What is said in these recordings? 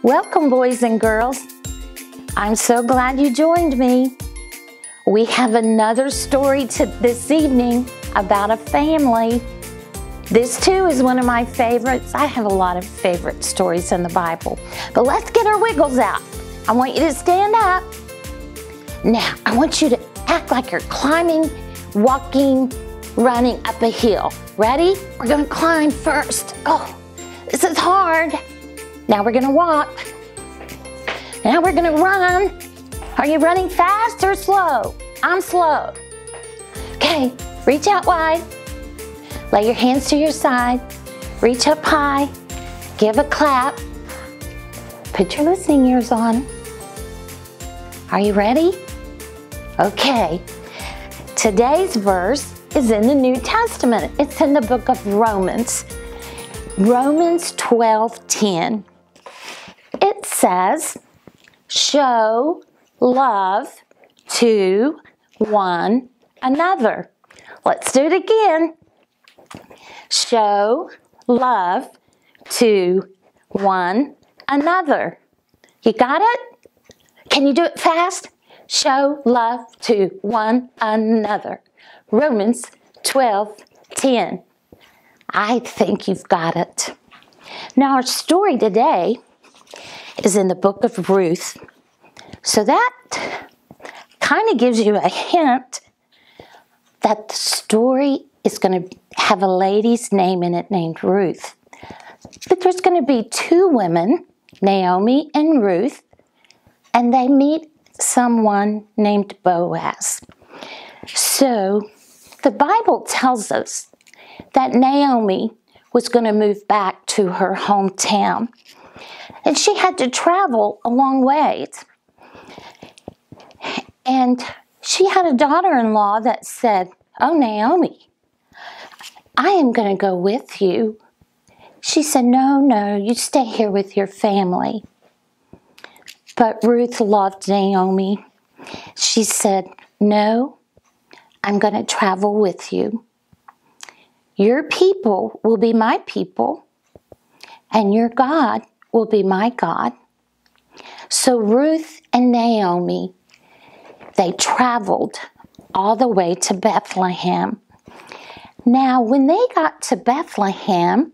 Welcome, boys and girls. I'm so glad you joined me. We have another story this evening about a family. This too is one of my favorites. I have a lot of favorite stories in the Bible. But let's get our wiggles out. I want you to stand up. Now, I want you to act like you're climbing, walking, running up a hill. Ready? We're going to climb first. Oh, this is hard. Now we're going to walk. Now we're going to run. Are you running fast or slow? I'm slow. Okay, reach out wide. Lay your hands to your side. Reach up high. Give a clap. Put your listening ears on. Are you ready? Okay. Today's verse is in the New Testament. It's in the book of Romans. Romans 12:10. It says, show love to one another. Let's do it again. Show love to one another. You got it? Can you do it fast? Show love to one another. Romans 12:10. I think you've got it. Now our story today is in the book of Ruth. So that kind of gives you a hint that the story is going to have a lady's name in it named Ruth. But there's going to be two women, Naomi and Ruth, and they meet someone named Boaz. So the Bible tells us that Naomi was going to move back to her hometown. And she had to travel a long ways. And she had a daughter-in-law that said, oh, Naomi, I am going to go with you. She said, no, you stay here with your family. But Ruth loved Naomi. She said, no, I'm going to travel with you. Your people will be my people, and your God will be my God. So Ruth and Naomi, they traveled all the way to Bethlehem. Now, when they got to Bethlehem,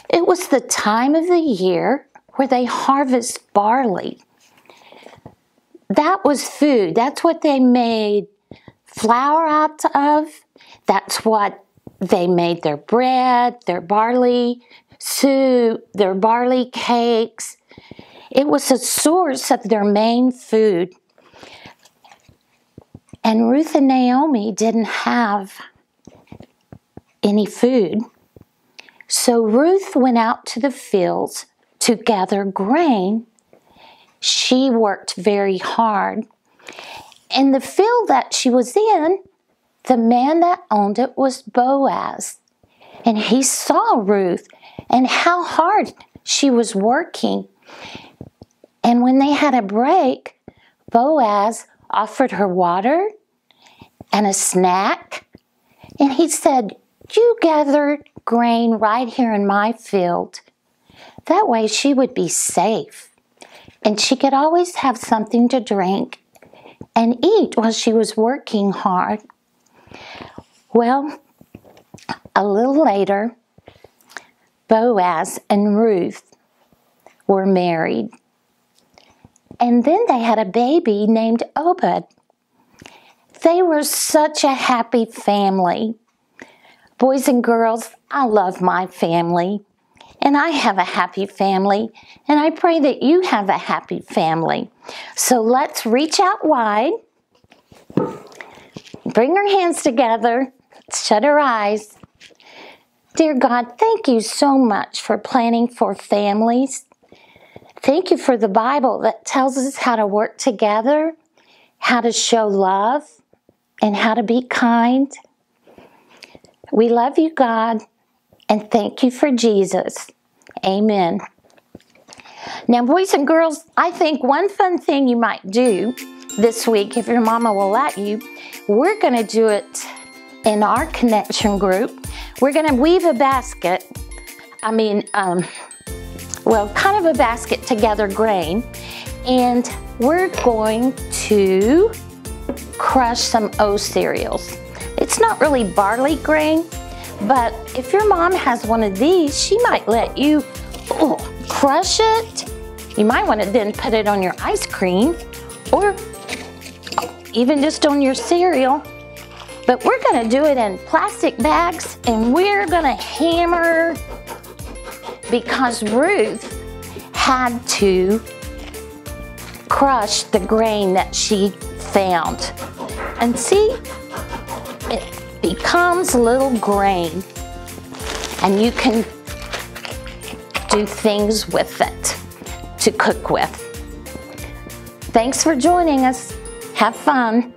it was the time of the year where they harvest barley. That was food. That's what they made flour out of. That's what they made their bread, their barley soup, their barley cakes. It was a source of their main food. And Ruth and Naomi didn't have any food. So Ruth went out to the fields to gather grain. She worked very hard. In the field that she was in, the man that owned it was Boaz. And he saw Ruth and how hard she was working. And when they had a break, Boaz offered her water and a snack. And he said, you gather grain right here in my field. That way she would be safe. And she could always have something to drink and eat while she was working hard. Well, a little later, Boaz and Ruth were married. And then they had a baby named Obed. They were such a happy family. Boys and girls, I love my family. And I have a happy family. And I pray that you have a happy family. So let's reach out wide. Bring our hands together. Shut our eyes. Dear God, thank you so much for planning for families. Thank you for the Bible that tells us how to work together, how to show love, and how to be kind. We love you, God, and thank you for Jesus. Amen. Now, boys and girls, I think one fun thing you might do this week, if your mama will let you, we're going to do it in our connection group. We're going to weave a basket. well, kind of a basket to gather grain. And we're going to crush some oat cereals. It's not really barley grain, but if your mom has one of these, she might let you crush it. You might want to then put it on your ice cream or even just on your cereal. But we're going to do it in plastic bags, and we're going to hammer because Ruth had to crush the grain that she found. And see, it becomes little grain, and you can do things with it to cook with. Thanks for joining us. Have fun.